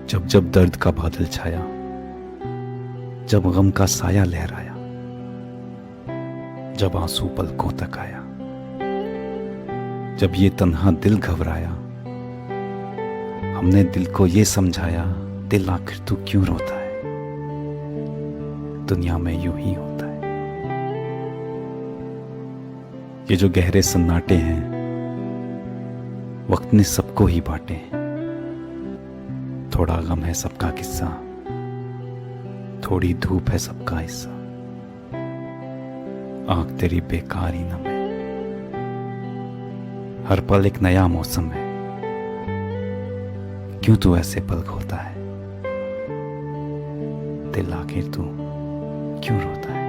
जब जब दर्द का बादल छाया, जब गम का साया लहराया, जब आंसू पलकों तक आया, जब ये तन्हा दिल घबराया, हमने दिल को ये समझाया, दिल आखिर तू क्यों रोता है, दुनिया में यूं ही होता है। ये जो गहरे सन्नाटे हैं, वक्त ने सबको ही बांटे हैं। थोड़ा गम है सबका किस्सा, थोड़ी धूप है सबका हिस्सा। आंख तेरी बेकार ही नम है, हर पल एक नया मौसम है। क्यों तू ऐसे पल खोता है, दिल आखिर तू क्यों रोता है।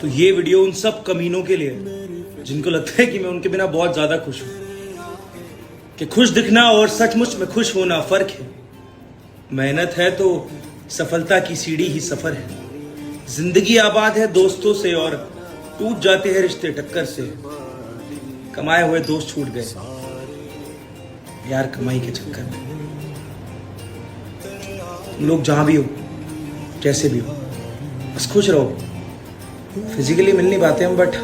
तो ये वीडियो उन सब कमीनों के लिए जिनको लगता है कि मैं उनके बिना बहुत ज्यादा खुश हूं। कि खुश दिखना और सचमुच में खुश होना फर्क है। मेहनत है तो सफलता की सीढ़ी ही सफर है। जिंदगी आबाद है दोस्तों से और टूट जाते हैं रिश्ते टक्कर से। कमाए हुए दोस्त छूट गए यार कमाई के चक्कर में। तुम लोग जहां भी हो, जैसे भी हो, बस खुश रहो। फिजिकली मिल नहीं पाते हम, बट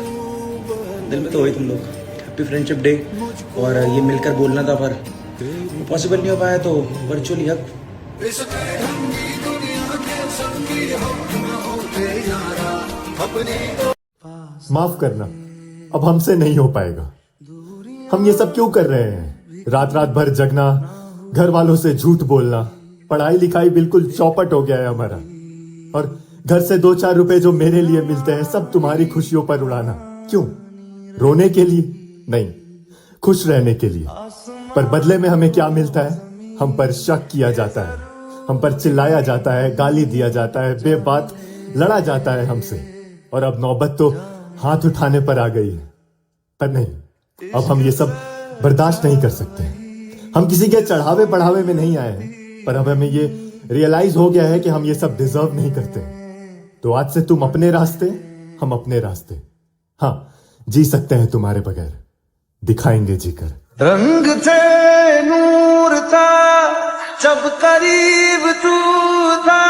दिल में तो हो ही तुम लोग। Happy friendship day. और ये मिलकर बोलना था पर पॉसिबल नहीं हो पाया, तो वर्चुअली हक। माफ करना, अब हमसे नहीं हो पाएगा। हम ये सब क्यों कर रहे हैं? रात रात भर जगना, घर वालों से झूठ बोलना, पढ़ाई लिखाई बिल्कुल चौपट हो गया है हमारा। और घर से 2-4 रुपए जो मेरे लिए मिलते हैं, सब तुम्हारी खुशियों पर उड़ाना। क्यों? रोने के लिए नहीं, खुश रहने के लिए। पर बदले में हमें क्या मिलता है? हम पर शक किया जाता है, हम पर चिल्लाया जाता है, गाली दिया जाता है, बेबात लड़ा जाता है हमसे। और अब नौबत तो हाथ उठाने पर आ गई है। पर नहीं, अब हम ये सब बर्दाश्त नहीं कर सकते। हम किसी के चढ़ावे बढ़ावे में नहीं आए हैं, पर अब हमें ये रियलाइज हो गया है कि हम ये सब डिजर्व नहीं करते। तो आज से तुम अपने रास्ते, हम अपने रास्ते। हाँ, जी सकते हैं तुम्हारे बगैर, दिखाएंगे जीकर। रंग थे नूर था जब करीब तू था।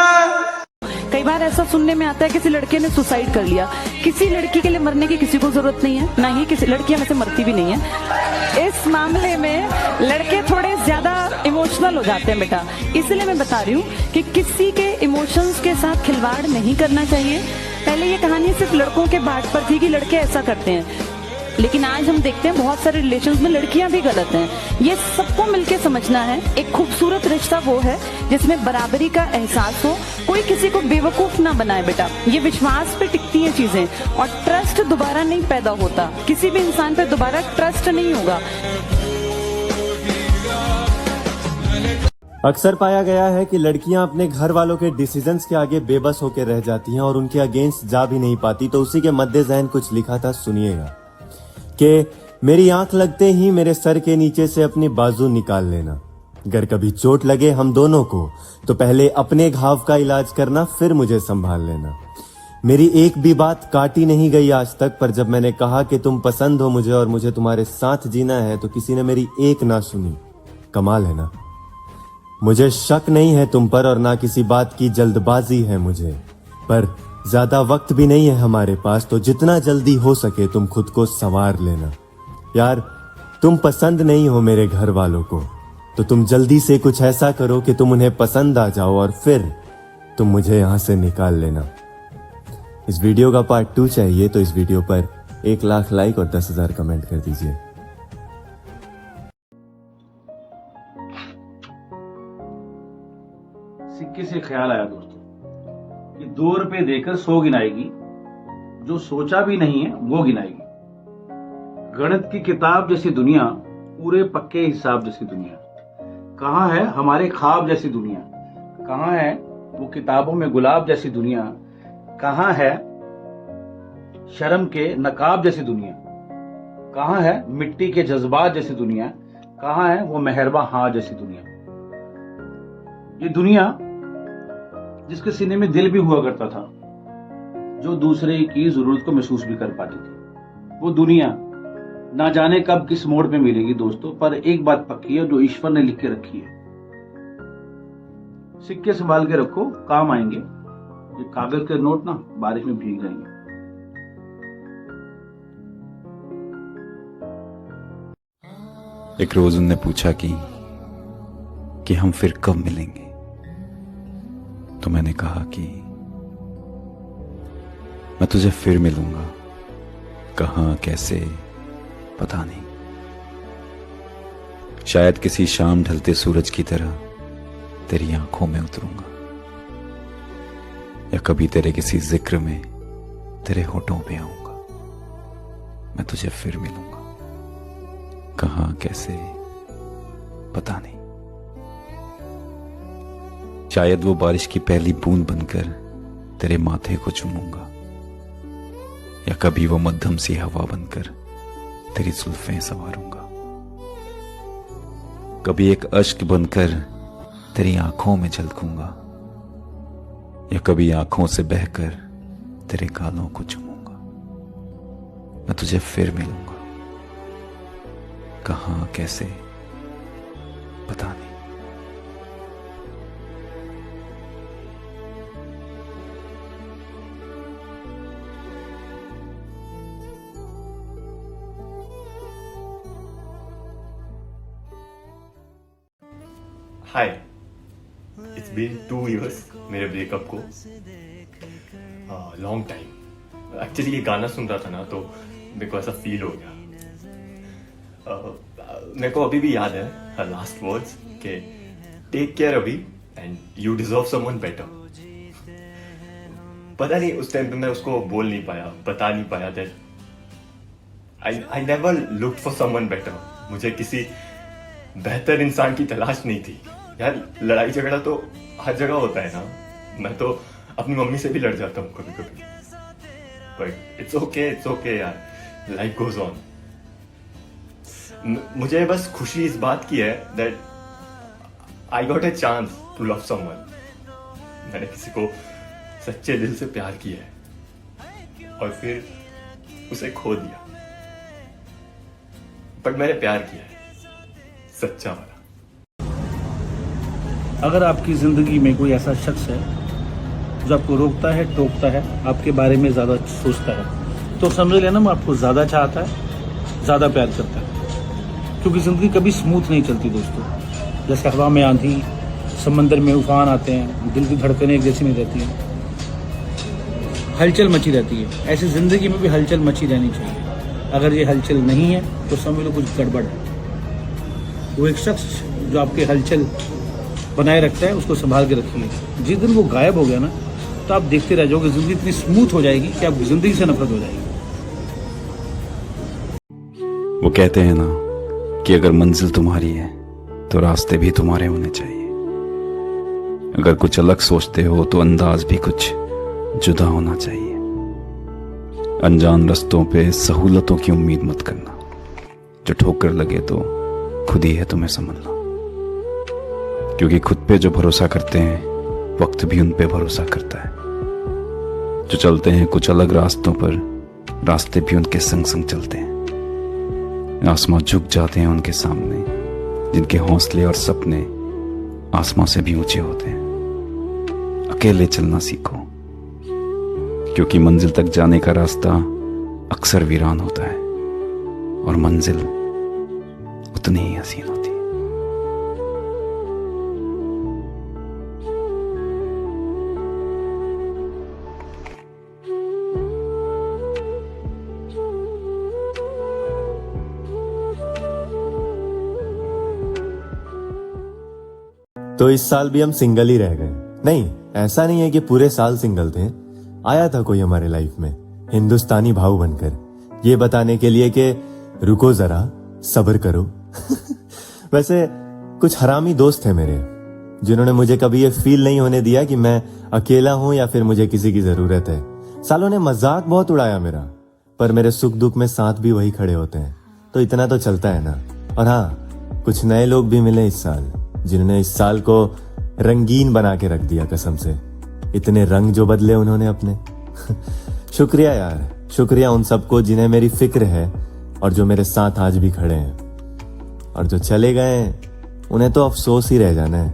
कई बार ऐसा सुनने में आता है किसी लड़के ने सुसाइड कर लिया। किसी लड़की के लिए मरने की किसी को जरूरत नहीं है, ना ही किसी लड़कियां वैसे मरती भी नहीं है। इस मामले में लड़के थोड़े ज्यादा इमोशनल हो जाते हैं बेटा। इसलिए मैं बता रही हूँ कि किसी के इमोशंस के साथ खिलवाड़ नहीं करना चाहिए। पहले ये कहानी सिर्फ लड़कों के बाट पर थी कि लड़के ऐसा करते हैं, लेकिन आज हम देखते हैं बहुत सारे रिलेशंस में लड़कियां भी गलत हैं। ये सबको मिलके समझना है। एक खूबसूरत रिश्ता वो है जिसमें बराबरी का एहसास हो, कोई किसी को बेवकूफ ना बनाए बेटा। ये विश्वास पे टिकती हैं चीजें, और ट्रस्ट दोबारा नहीं पैदा होता। किसी भी इंसान पे दोबारा ट्रस्ट नहीं होगा। अक्सर पाया गया है कि लड़कियां अपने घर वालों के डिसीजंस के आगे बेबस होकर रह जाती हैं और उनके अगेंस्ट जा भी नहीं पाती। तो उसी के मद्दे ज़हन कुछ लिखा था, सुनिएगा। कि मेरी आंख लगते ही मेरे सर के नीचे से अपनी बाजू निकाल लेना। अगर कभी चोट लगे हम दोनों को, तो पहले अपने घाव का इलाज करना, फिर मुझे संभाल लेना। मेरी एक भी बात काटी नहीं गई आज तक, पर जब मैंने कहा कि तुम पसंद हो मुझे और मुझे तुम्हारे साथ जीना है, तो किसी ने मेरी एक ना सुनी। कमाल है ना? मुझे शक नहीं है तुम पर और ना किसी बात की जल्दबाजी है मुझे, पर ज्यादा वक्त भी नहीं है हमारे पास, तो जितना जल्दी हो सके तुम खुद को संवार लेना। यार, तुम पसंद नहीं हो मेरे घर वालों को, तो तुम जल्दी से कुछ ऐसा करो कि तुम उन्हें पसंद आ जाओ और फिर तुम मुझे यहां से निकाल लेना। इस वीडियो का पार्ट 2 चाहिए तो इस वीडियो पर 1 लाख लाइक और 10,000 कमेंट कर दीजिए। सिक्के से ख्याल आया दोस्तों कि 2 रुपए देकर 100 गिनाएगी, जो सोचा भी नहीं है वो गिनाएगी। गणित की किताब जैसी दुनिया, पूरे पक्के हिसाब जैसी दुनिया। कहाँ है हमारे ख्वाब जैसी दुनिया? कहाँ है वो किताबों में गुलाब जैसी दुनिया? कहाँ है शर्म के नकाब जैसी दुनिया? कहाँ है मिट्टी के जज्बात जैसी दुनिया? कहाँ है वो मेहरबा हाँ जैसी दुनिया? ये दुनिया जिसके सीने में दिल भी हुआ करता था, जो दूसरे की जरूरत को महसूस भी कर पाती थी। वो दुनिया ना जाने कब किस मोड़ पे मिलेगी दोस्तों, पर एक बात पक्की है जो ईश्वर ने लिख के रखी है। सिक्के संभाल के रखो, काम आएंगे। ये कागज के नोट ना बारिश में भीग जाएंगे। एक रोज उनने पूछा कि हम फिर कब मिलेंगे, तो मैंने कहा कि मैं तुझे फिर मिलूंगा, कहां कैसे पता नहीं। शायद किसी शाम ढलते सूरज की तरह तेरी आंखों में उतरूंगा, या कभी तेरे किसी जिक्र में तेरे होठों पे आऊंगा। मैं तुझे फिर मिलूंगा, कहां कैसे पता नहीं। शायद वो बारिश की पहली बूंद बनकर तेरे माथे को चूमूंगा, या कभी वो मध्यम सी हवा बनकर तेरी जुल्फें संवारूंगा। कभी एक अश्क बनकर तेरी आंखों में झलकूंगा, या कभी आंखों से बहकर तेरे गालों को चूमूंगा। मैं तुझे फिर मिलूंगा, कहां कैसे पता नहीं। हाय, इट्स बीन 2 years मेरे ब्रेकअप को, लॉन्ग टाइम। एक्चुअली ये गाना सुन रहा था ना, तो मेरे को ऐसा फील हो गया। मेरे को अभी भी याद है हर लास्ट वर्ड्स के टेक केयर अभी and you deserve someone better. पता नहीं उस टाइम पे मैं उसको बोल नहीं पाया, बता नहीं पाया that I never looked for someone better. मुझे किसी बेहतर इंसान की तलाश नहीं थी यार। लड़ाई झगड़ा तो हर जगह होता है ना, मैं तो अपनी मम्मी से भी लड़ जाता हूँ कभी कभी, बट इट्स ओके यार, लाइफ गोज ऑन। मुझे बस खुशी इस बात की है that I got a chance to love someone. मैंने किसी को सच्चे दिल से प्यार किया है और फिर उसे खो दिया, बट मैंने प्यार किया है सच्चा वाला। अगर आपकी जिंदगी में कोई ऐसा शख्स है जो आपको रोकता है, टोकता है, आपके बारे में ज्यादा सोचता है, तो समझ लेना वो आपको ज्यादा चाहता है, ज्यादा प्यार करता है। क्योंकि जिंदगी कभी स्मूथ नहीं चलती दोस्तों। जैसे हवा में आंधी, समंदर में उफान आते हैं, दिल की धड़कनें एक जैसी नहीं रहती हैं, हलचल मची रहती है। ऐसी जिंदगी में भी हलचल मची रहनी चाहिए। अगर ये हलचल नहीं है तो समझ लो कुछ गड़बड़ है। वो एक शख्स जो आपके हलचल बनाए रखता है, उसको संभाल के रखिए। जिस दिन वो गायब हो गया ना, तो आप देखते रह जाओगे, जिंदगी इतनी स्मूथ हो जाएगी कि आपकी जिंदगी से नफरत हो जाएगी। वो कहते हैं ना कि अगर मंजिल तुम्हारी है तो रास्ते भी तुम्हारे होने चाहिए। अगर कुछ अलग सोचते हो तो अंदाज भी कुछ जुदा होना चाहिए। अनजान रास्तों पे सहूलतों की उम्मीद मत करना, जो ठोकर लगे तो खुद ही है तुम्हें समझना। क्योंकि खुद पे जो भरोसा करते हैं, वक्त भी उन पे भरोसा करता है। जो चलते हैं कुछ अलग रास्तों पर, रास्ते भी उनके संग संग चलते हैं। आसमां झुक जाते हैं उनके सामने, जिनके हौसले और सपने आसमां से भी ऊंचे होते हैं। अकेले चलना सीखो, क्योंकि मंजिल तक जाने का रास्ता अक्सर वीरान होता है और मंजिल उतनी ही हसीन होती है। तो इस साल भी हम सिंगल ही रह गए। नहीं, ऐसा नहीं है कि पूरे साल सिंगल थे। आया था कोई हमारे लाइफ में हिंदुस्तानी भाव बनकर, ये बताने के लिए कि रुको जरा, सब्र करो। वैसे कुछ हरामी दोस्त थे मेरे, जिन्होंने मुझे कभी ये फील नहीं होने दिया कि मैं अकेला हूं या फिर मुझे किसी की जरूरत है। सालों ने मजाक बहुत उड़ाया मेरा, पर मेरे सुख दुख में साथ भी वही खड़े होते हैं, तो इतना तो चलता है ना। और हाँ, कुछ नए लोग भी मिले इस साल, जिन्होंने इस साल को रंगीन बना के रख दिया। कसम से इतने रंग जो बदले उन्होंने अपने। शुक्रिया यार, शुक्रिया उन सबको जिन्हें मेरी फिक्र है और जो मेरे साथ आज भी खड़े हैं। और जो चले गए उन्हें तो अफसोस ही रह जाना है,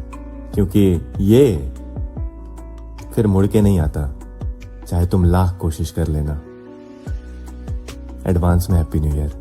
क्योंकि ये फिर मुड़ के नहीं आता, चाहे तुम लाख कोशिश कर लेना। एडवांस में हैप्पी न्यू ईयर।